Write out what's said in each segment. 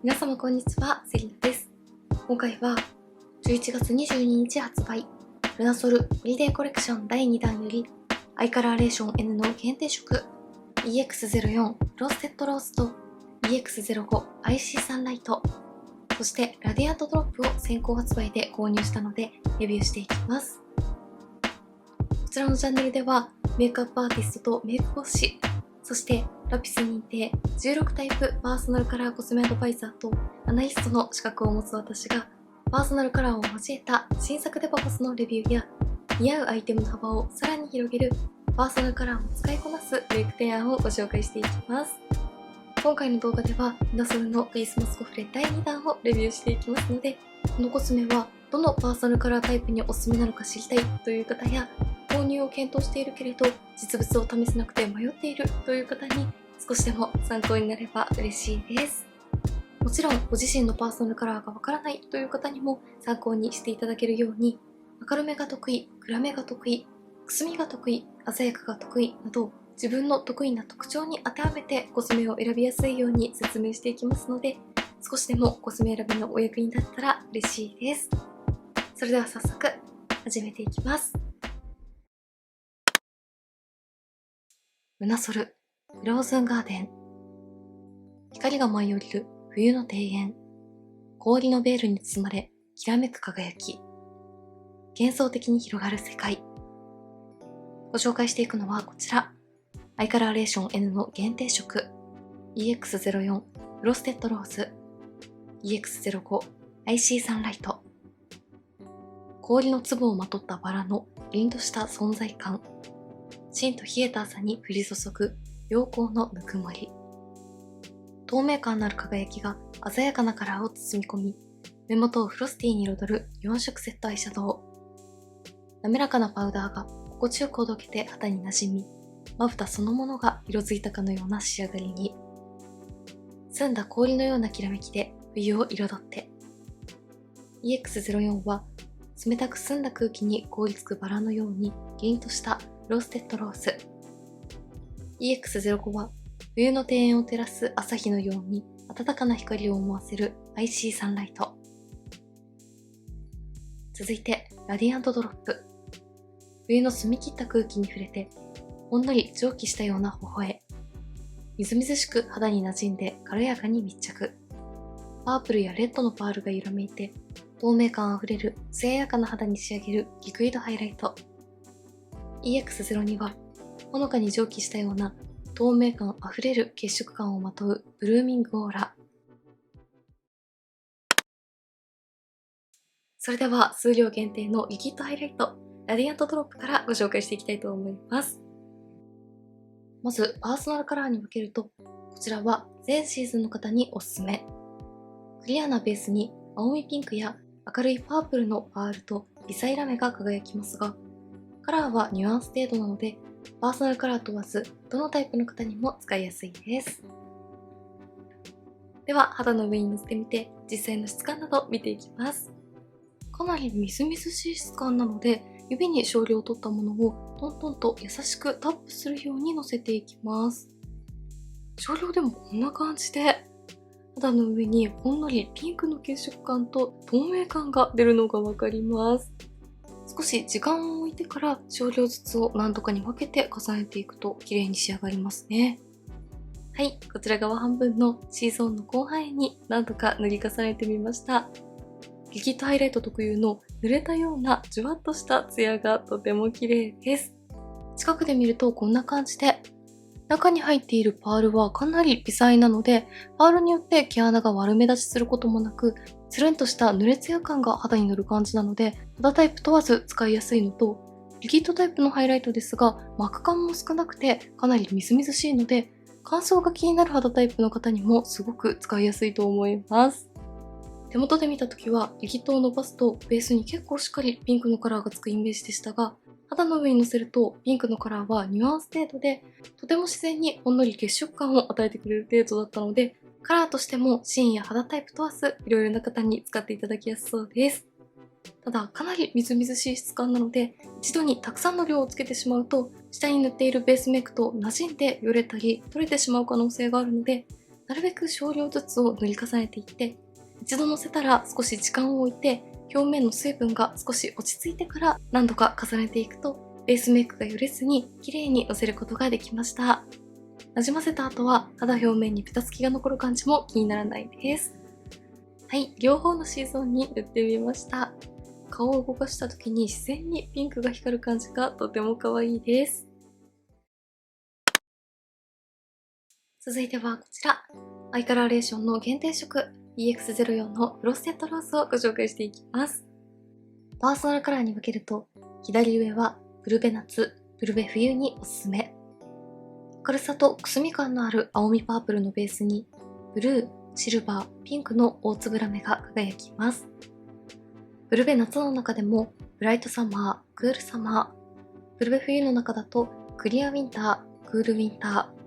皆様こんにちは、セリナです。今回は11月22日発売、ルナソルホリデーコレクション第2弾よりアイカラーレーション N の限定色 EX04 ローステッドロースと EX05 IC サンライト、そしてラディアントドロップを先行発売で購入したのでレビューしていきます。こちらのチャンネルではメイクアップアーティストとメイク講師、そしてラピス認定16タイプパーソナルカラーコスメアドバイザーとアナリストの資格を持つ私がパーソナルカラーを交えた新作デパコスのレビューや似合うアイテムの幅をさらに広げるパーソナルカラーを使いこなすメイク提案をご紹介していきます。今回の動画ではルナソルのフェイスマスコフレ第2弾をレビューしていきますので、このコスメはどのパーソナルカラータイプにおすすめなのか知りたいという方や、購入を検討しているけれど実物を試せなくて迷っているという方に少しでも参考になれば嬉しいです。もちろんご自身のパーソナルカラーがわからないという方にも参考にしていただけるように、明るめが得意、暗めが得意、くすみが得意、鮮やかが得意など自分の得意な特徴に当てはめてコスメを選びやすいように説明していきますので、少しでもコスメ選びのお役に立ったら嬉しいです。それでは早速始めていきます。ルナソルフローズンガーデン。光が舞い降りる冬の庭園。氷のベールに包まれきらめく輝き。幻想的に広がる世界。ご紹介していくのはこちら、アイカラーレーション N の限定色 EX04 フロステッドローズ EX05 IC サンライト。氷の粒をまとったバラの凛とした存在感、しんと冷えた朝に降り注ぐ陽光のぬくもり。透明感のある輝きが鮮やかなカラーを包み込み、目元をフロスティーに彩る4色セットアイシャドウ。滑らかなパウダーが心地よくほどけて肌に馴染み、まぶたそのものが色づいたかのような仕上がりに。澄んだ氷のようなきらめきで冬を彩って。EX04 は冷たく澄んだ空気に凍りつくバラのように凛としたローステッドローズ。EX05 は冬の庭園を照らす朝日のように暖かな光を思わせる IC サンライト。続いてラディアントドロップ。冬の澄み切った空気に触れてほんのり蒸気したような微笑。みずみずしく肌に馴染んで軽やかに密着。パープルやレッドのパールが揺らめいて透明感あふれる艶やかな肌に仕上げるリクイドハイライト。EX02 はほのかに蒸気したような透明感あふれる血色感をまとうブルーミングオーラ。それでは数量限定のリキッドハイライトラディアントドロップからご紹介していきたいと思います。まずパーソナルカラーに分けると、こちらは全シーズンの方におすすめ。クリアなベースに青みピンクや明るいパープルのパールと微細ラメが輝きますが、カラーはニュアンス程度なのでパーソナルカラー問わずどのタイプの方にも使いやすいです。では肌の上にのせてみて実際の質感など見ていきます。かなりみずみずしい質感なので、指に少量取ったものをトントンと優しくタップするようにのせていきます。少量でもこんな感じで肌の上にほんのりピンクの血色感と透明感が出るのがわかります。少し時間を置いてから少量ずつを何度かに分けて重ねていくと綺麗に仕上がりますね。はい、こちら側半分の C ゾーンの広範囲に何度か塗り重ねてみました。リキッドハイライト特有の濡れたようなじゅわっとしたツヤがとても綺麗です。近くで見るとこんな感じで、中に入っているパールはかなり微細なので、パールによって毛穴が悪目立ちすることもなく、つるんとした濡れツヤ感が肌に乗る感じなので、肌タイプ問わず使いやすいのと、リキッドタイプのハイライトですが、膜感も少なくてかなりみずみずしいので、乾燥が気になる肌タイプの方にもすごく使いやすいと思います。手元で見たときはリキッドを伸ばすとベースに結構しっかりピンクのカラーがつくイメージでしたが、肌の上にのせるとピンクのカラーはニュアンス程度で、とても自然にほんのり血色感を与えてくれる程度だったので、カラーとしてもシーンや肌タイプ問わずいろいろな方に使っていただきやすそうです。ただかなりみずみずしい質感なので、一度にたくさんの量をつけてしまうと下に塗っているベースメイクと馴染んでよれたり取れてしまう可能性があるので、なるべく少量ずつを塗り重ねていって、一度のせたら少し時間を置いて、表面の水分が少し落ち着いてから何度か重ねていくと、ベースメイクがよれずに綺麗にのせることができました。なじませた後は肌表面にベタつきが残る感じも気にならないです。はい、両方のシーズンに塗ってみました。顔を動かした時に自然にピンクが光る感じがとても可愛いです。続いてはこちら、アイカラーレーションの限定色 EX04 のフロステッドローズをご紹介していきます。パーソナルカラーに分けると、左上はブルベ夏、ブルベ冬におすすめ。明るさとくすみ感のある青みパープルのベースに、ブルー、シルバー、ピンクの大粒ラメが輝きます。ブルベ夏の中でも、ブライトサマー、クールサマー、ブルベ冬の中だと、クリアウィンター、クールウィンター、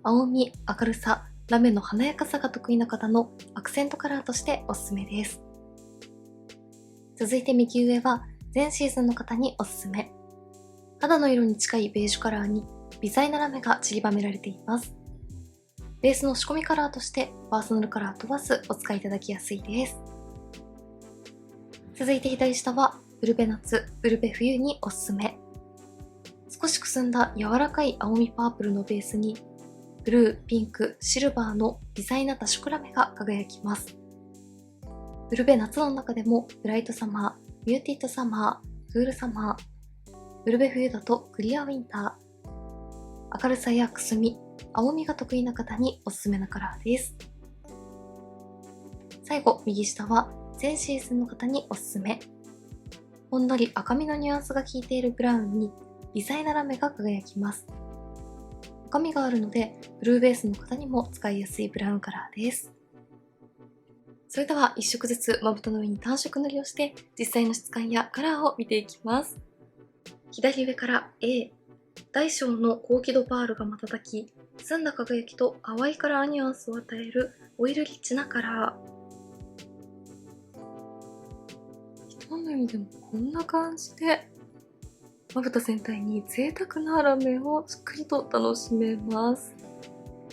青み、明るさ、ラメの華やかさが得意な方のアクセントカラーとしておすすめです。続いて右上は全シーズンの方におすすめ。肌の色に近いベージュカラーに微細なラメが散りばめられています。ベースの仕込みカラーとしてパーソナルカラー問わずお使いいただきやすいです。続いて左下はブルベ夏、ブルベ冬におすすめ。少しくすんだ柔らかい青みパープルのベースにブルー、ピンク、シルバーの微細な多色ラメが輝きます。ブルベ夏の中でもブライトサマー、ミューティッドサマー、クールサマー、ブルベ冬だとクリアウィンター、明るさやくすみ、青みが得意な方におすすめなカラーです。最後、右下は全シーズンの方におすすめ。ほんのり赤みのニュアンスが効いているブラウンに微細なラメが輝きます。赤みがあるので、ブルーベースの方にも使いやすいブラウンカラーです。それでは1色ずつまぶたの上に単色塗りをして実際の質感やカラーを見ていきます。左上から A、大小の高輝度パールが瞬き、澄んだ輝きと淡いカラーニュアンスを与えるオイルリッチなカラー。一塗りでもこんな感じでまぶた全体に贅沢なラメをしっかりと楽しめます。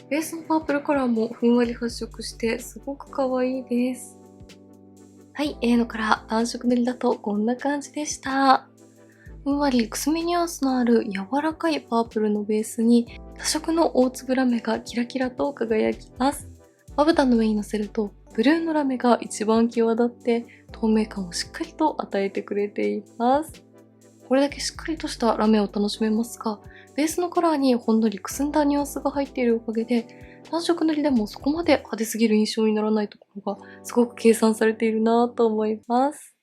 ベースのパープルカラーもふんわり発色してすごく可愛いです。はい、A のカラー単色塗りだとこんな感じでした。ふんわりくすみニュアンスのある柔らかいパープルのベースに多色の大粒ラメがキラキラと輝きます。まぶたの上にのせるとブルーのラメが一番際立って透明感をしっかりと与えてくれています。これだけしっかりとしたラメを楽しめますが、ベースのカラーにほんのりくすんだニュアンスが入っているおかげで、単色塗りでもそこまで派手すぎる印象にならないところがすごく計算されているなと思います。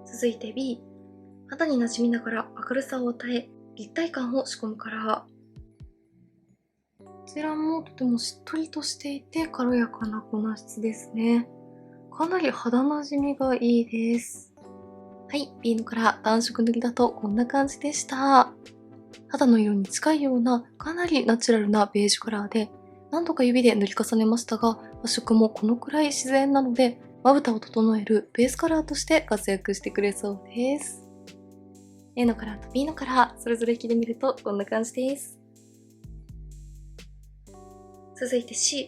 続いて B、肌に馴染みながら明るさを与え、立体感を仕込むカラー。こちらもとてもしっとりとしていて軽やかな粉質ですね。かなり肌なじみがいいです。はい、B のカラー単色塗りだとこんな感じでした。肌の色に近いようなかなりナチュラルなベージュカラーで、何度か指で塗り重ねましたが、発色もこのくらい自然なので、まぶたを整えるベースカラーとして活躍してくれそうです。A のカラーと B のカラー、それぞれ引きで見るとこんな感じです。続いて C、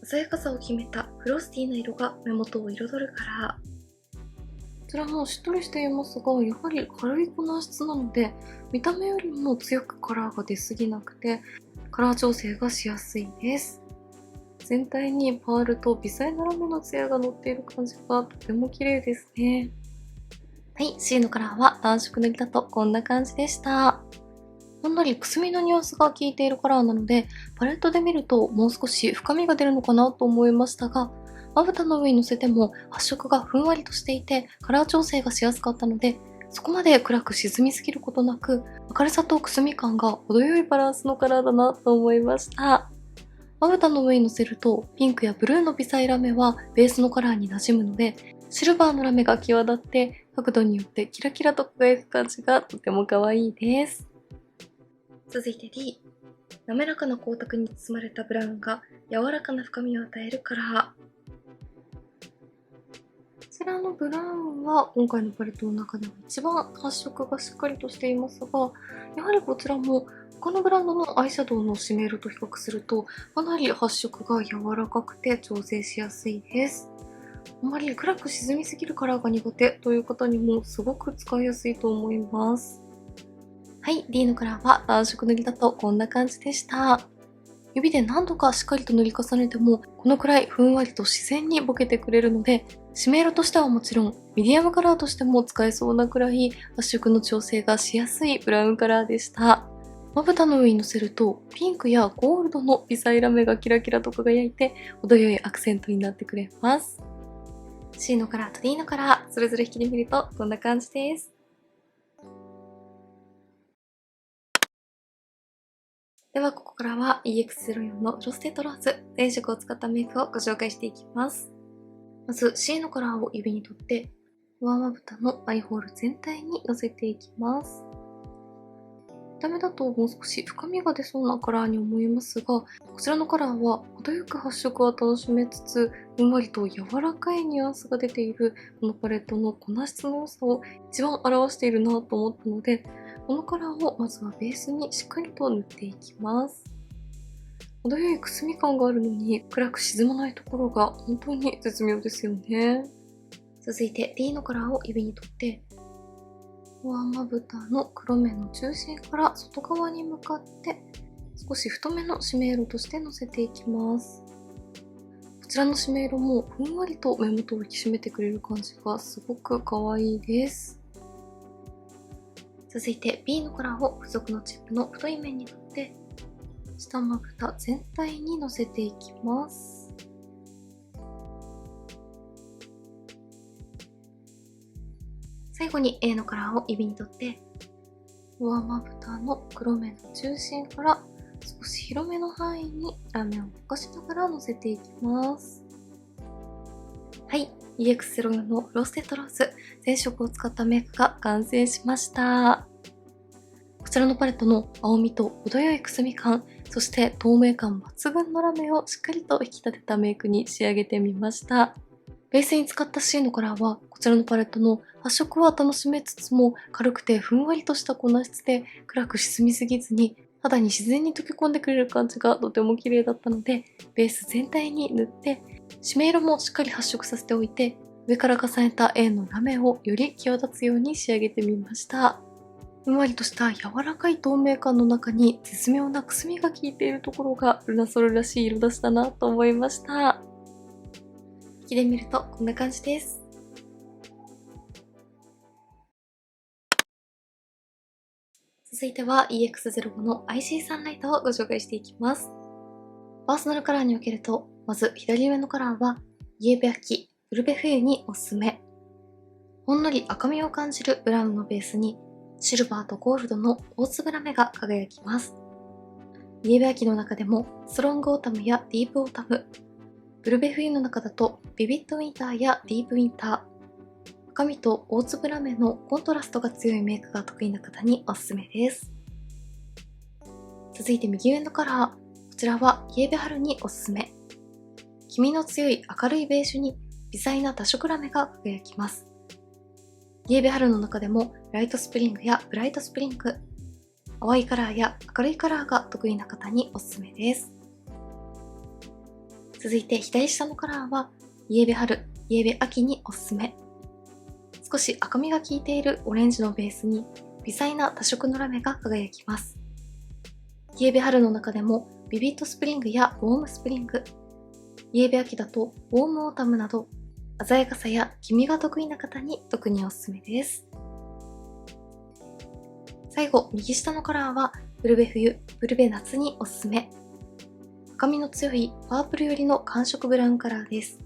鮮やかさを決めたフロスティーな色が目元を彩るカラー。こちらもしっとりしていますが、やはり軽い粉質なので、見た目よりも強くカラーが出すぎなくて、カラー調整がしやすいです。全体にパールと微細なラメのツヤが乗っている感じがとても綺麗ですね。はい、C のカラーは単色塗りだとこんな感じでした。ほんのりくすみのニュアンスが効いているカラーなので、パレットで見るともう少し深みが出るのかなと思いましたが、まぶたの上にのせても発色がふんわりとしていてカラー調整がしやすかったので、そこまで暗く沈みすぎることなく、明るさとくすみ感が程よいバランスのカラーだなと思いました。まぶたの上にのせるとピンクやブルーの微細ラメはベースのカラーに馴染むので、シルバーのラメが際立って角度によってキラキラと輝く感じがとても可愛いです。続いて D、滑らかな光沢に包まれたブラウンが柔らかな深みを与えるカラー。こちらのブラウンは今回のパレットの中でも一番発色がしっかりとしていますが、やはりこちらも他のブランドのアイシャドウのシメールと比較すると、かなり発色が柔らかくて調整しやすいです。あまり暗く沈みすぎるカラーが苦手という方にもすごく使いやすいと思います。はい、D のカラーは暖色塗りだとこんな感じでした。指で何度かしっかりと塗り重ねても、このくらいふんわりと自然にボケてくれるので、シメ色としてはもちろん、ミディアムカラーとしても使えそうなくらい発色の調整がしやすいブラウンカラーでした。まぶたの上にのせると、ピンクやゴールドの微細ラメがキラキラと輝いて、程よいアクセントになってくれます。C のカラーと D のカラー、それぞれ引きで見るとこんな感じです。ではここからは EX04 のロステッドローズ全色を使ったメイクをご紹介していきます。まず C のカラーを指に取って、上まぶたのアイホール全体にのせていきます。見た目だともう少し深みが出そうなカラーに思いますが、こちらのカラーは程よく発色は楽しめつつ、ふんわりと柔らかいニュアンスが出ているこのパレットの粉質の良さを一番表しているなと思ったので、このカラーをまずはベースにしっかりと塗っていきます。程よいくすみ感があるのに暗く沈まないところが本当に絶妙ですよね。続いて D のカラーを指に取って、上まぶたの黒目の中心から外側に向かって少し太めのシメ色としてのせていきます。こちらのシメ色もふんわりと目元を引き締めてくれる感じがすごく可愛いです。続いて B のカラーを付属のチップの太い面に取って下まぶた全体にのせていきます。最後に A のカラーを指に取って、上まぶたの黒目の中心から少し広めの範囲にラメをぼかしながらのせていきます。はい、EX04 のローステッドローズ全色を使ったメイクが完成しました。こちらのパレットの青みと程よいくすみ感、そして透明感抜群のラメをしっかりと引き立てたメイクに仕上げてみました。ベースに使った C のカラーは、こちらのパレットの発色は楽しめつつも、軽くてふんわりとした粉質で暗く沈みすぎずに、肌に自然に溶け込んでくれる感じがとても綺麗だったので、ベース全体に塗って、シメ色もしっかり発色させておいて、上から重ねた A のラメをより際立つように仕上げてみました。ふんわりとした柔らかい透明感の中に絶妙なくすみが効いているところがルナソルらしい色出しだなと思いました。引きで見るとこんな感じです。続いては EX05 の IC サンライトをご紹介していきます。パーソナルカラーに分けると、まず左上のカラーはイエベ秋ウルベ冬におすすめ。ほんのり赤みを感じるブラウンのベースにシルバーとゴールドの大粒ラメが輝きます。イエベ秋の中でもストロングオータムやディープオータム、ウルベ冬の中だとビビッドウィンターやディープウィンター、赤みと大粒ラメのコントラストが強いメイクが得意な方におすすめです。続いて右上のカラー、こちらはイエベ春におすすめ。黄みの強い明るいベージュに微細な多色ラメが輝きます。イエベ春の中でもライトスプリングやブライトスプリング、淡いカラーや明るいカラーが得意な方におすすめです。続いて左下のカラーはイエベ春、イエベ秋におすすめ。少し赤みが効いているオレンジのベースに微細な多色のラメが輝きます。イエベ春の中でもビビッドスプリングやウォームスプリング、イエベ秋だとウォームオータムなど鮮やかさや黄みが得意な方に特におすすめです。最後、右下のカラーはブルベ冬、ブルベ夏におすすめ。赤みの強いパープル寄りの寒色ブラウンカラーです。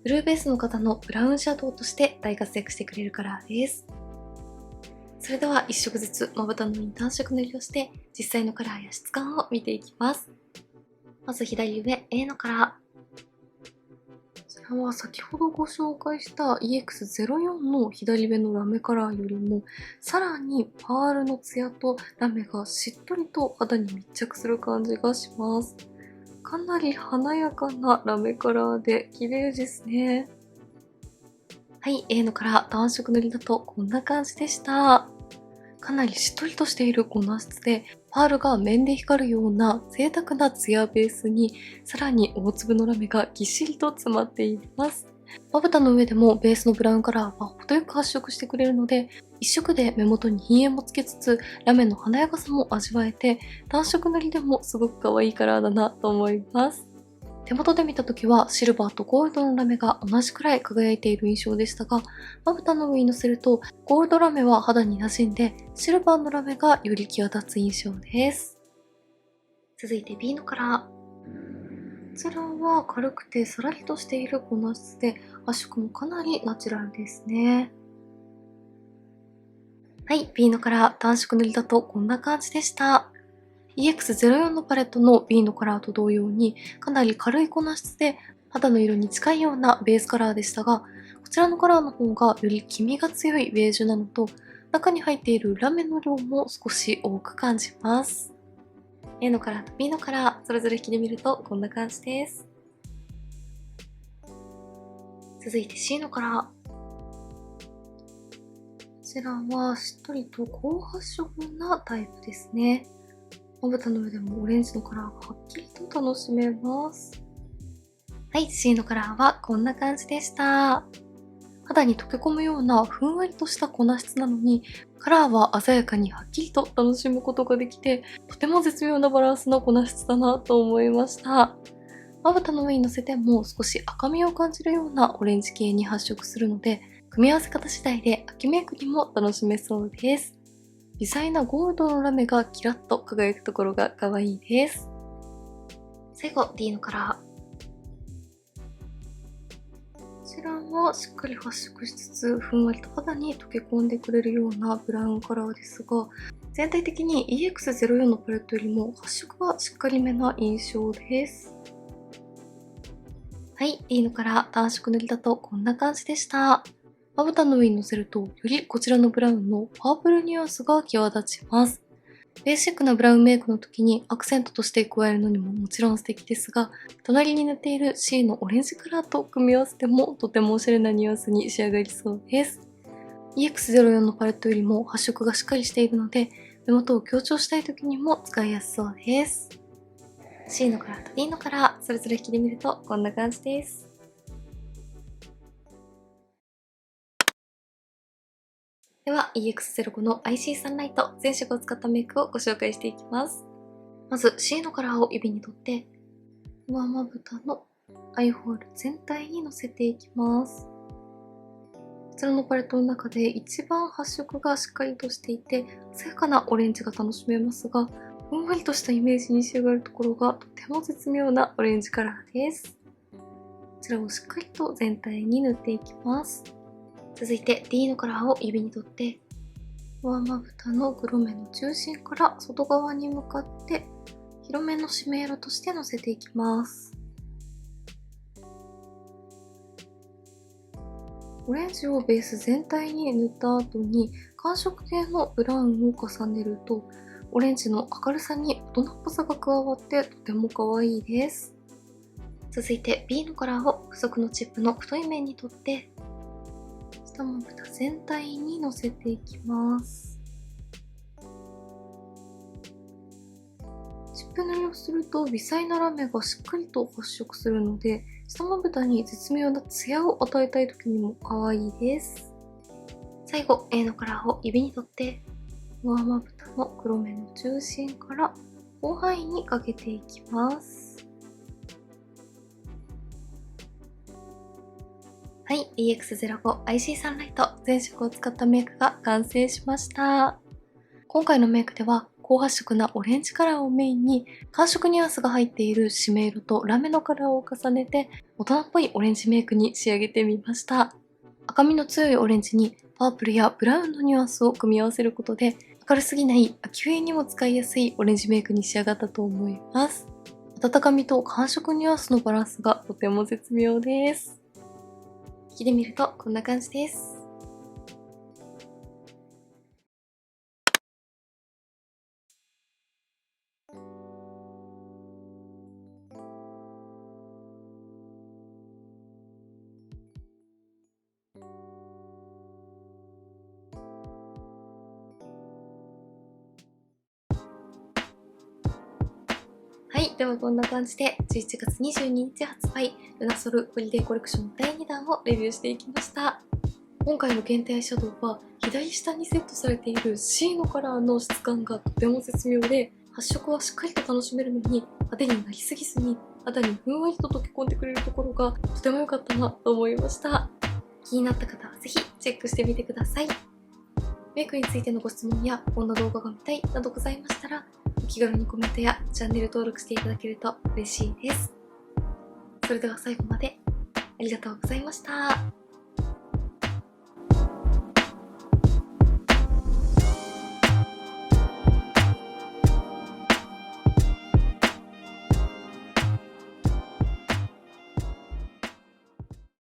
ブルーベースの方のブラウンシャドウとして大活躍してくれるカラーです。それでは1色ずつまぶたの上に単色塗りをして実際のカラーや質感を見ていきます。まず左上 A のカラー。こちらは先ほどご紹介した EX04 の左上のラメカラーよりもさらにパールのツヤとラメがしっとりと肌に密着する感じがします。かなり華やかなラメカラーで綺麗ですね。はい、A のカラー単色塗りだとこんな感じでした。かなりしっとりとしている粉質でパールが面で光るような贅沢なツヤベースに、さらに大粒のラメがぎっしりと詰まっています。まぶたの上でもベースのブラウンカラーは程よく発色してくれるので、一色で目元に陰影もつけつつ、ラメの華やかさも味わえて、単色塗りでもすごく可愛いカラーだなと思います。手元で見た時はシルバーとゴールドのラメが同じくらい輝いている印象でしたが、まぶたの上にのせるとゴールドラメは肌に馴染んで、シルバーのラメがより際立つ印象です。続いて B のカラー。こちらは軽くてさらりとしている粉質で、発色もかなりナチュラルですね。はい、B のカラー、単色塗りだとこんな感じでした。EX04 のパレットの B のカラーと同様に、かなり軽い粉質で肌の色に近いようなベースカラーでしたが、こちらのカラーの方がより黄みが強いベージュなのと、中に入っているラメの量も少し多く感じます。A のカラーと B のカラー、それぞれ引きで見るとこんな感じです。続いて C のカラー。こちらはしっとりと高発色なタイプですね。まぶたの上でもオレンジのカラーがはっきりと楽しめます。はい、C のカラーはこんな感じでした。肌に溶け込むようなふんわりとした粉質なのに、カラーは鮮やかにはっきりと楽しむことができて、とても絶妙なバランスの粉質だなと思いました。まぶたの上に乗せても少し赤みを感じるようなオレンジ系に発色するので、組み合わせ方次第で秋メイクにも楽しめそうです。微細なゴールドのラメがキラッと輝くところが可愛いです。最後 D のカラー。こちらはしっかり発色しつつ、ふんわりと肌に溶け込んでくれるようなブラウンカラーですが、全体的に EX04 のパレットよりも発色はしっかりめな印象です。はい、D のカラー、単色塗りだとこんな感じでした。まぶたの上にのせると、よりこちらのブラウンのパープルニュアンスが際立ちます。ベーシックなブラウンメイクの時にアクセントとして加えるのにももちろん素敵ですが、隣に塗っている C のオレンジカラーと組み合わせてもとてもおしゃれなニュアンスに仕上がりそうです。EX04 のパレットよりも発色がしっかりしているので、目元を強調したい時にも使いやすそうです。C のカラーと D のカラー、それぞれ引きで見るとこんな感じです。では EX05 の IC サンライト全色を使ったメイクをご紹介していきます。まず C のカラーを指に取って、上まぶたのアイホール全体にのせていきます。こちらのパレットの中で一番発色がしっかりとしていて、鮮やかなオレンジが楽しめますが、ふんわりとしたイメージに仕上がるところがとても絶妙なオレンジカラーです。こちらをしっかりと全体に塗っていきます。続いて D のカラーを指に取って、上まぶたの黒目の中心から外側に向かって広めの締め色としてのせていきます。オレンジをベース全体に塗った後に寒色系のブラウンを重ねると、オレンジの明るさに大人っぽさが加わってとても可愛いです。続いて B のカラーを付属のチップの太い面に取って、下まぶた全体にのせていきます。チップ塗りをすると微細なラメがしっかりと発色するので、下まぶたに絶妙なツヤを与えたい時にも可愛いです。最後 A のカラーを指に取って、上まぶたの黒目の中心から広範囲にかけていきます。はい、EX05 IC サンライト全色を使ったメイクが完成しました。今回のメイクでは高発色なオレンジカラーをメインに寒色ニュアンスが入っている締め色とラメのカラーを重ねて大人っぽいオレンジメイクに仕上げてみました。赤みの強いオレンジにパープルやブラウンのニュアンスを組み合わせることで明るすぎない秋冬にも使いやすいオレンジメイクに仕上がったと思います。温かみと寒色ニュアンスのバランスがとても絶妙です。引きで見るとこんな感じです。ではこんな感じで11月22日発売ルナソルホリデーコレクション第2弾をレビューしていきました。今回の限定アイシャドウは左下にセットされている C のカラーの質感がとても絶妙で、発色はしっかりと楽しめるのに派手になりすぎずに肌にふんわりと溶け込んでくれるところがとても良かったなと思いました。気になった方はぜひチェックしてみてください。メイクについてのご質問やこんな動画が見たいなどございましたら、お気軽にコメントやチャンネル登録していただけると嬉しいです。それでは最後までありがとうございました。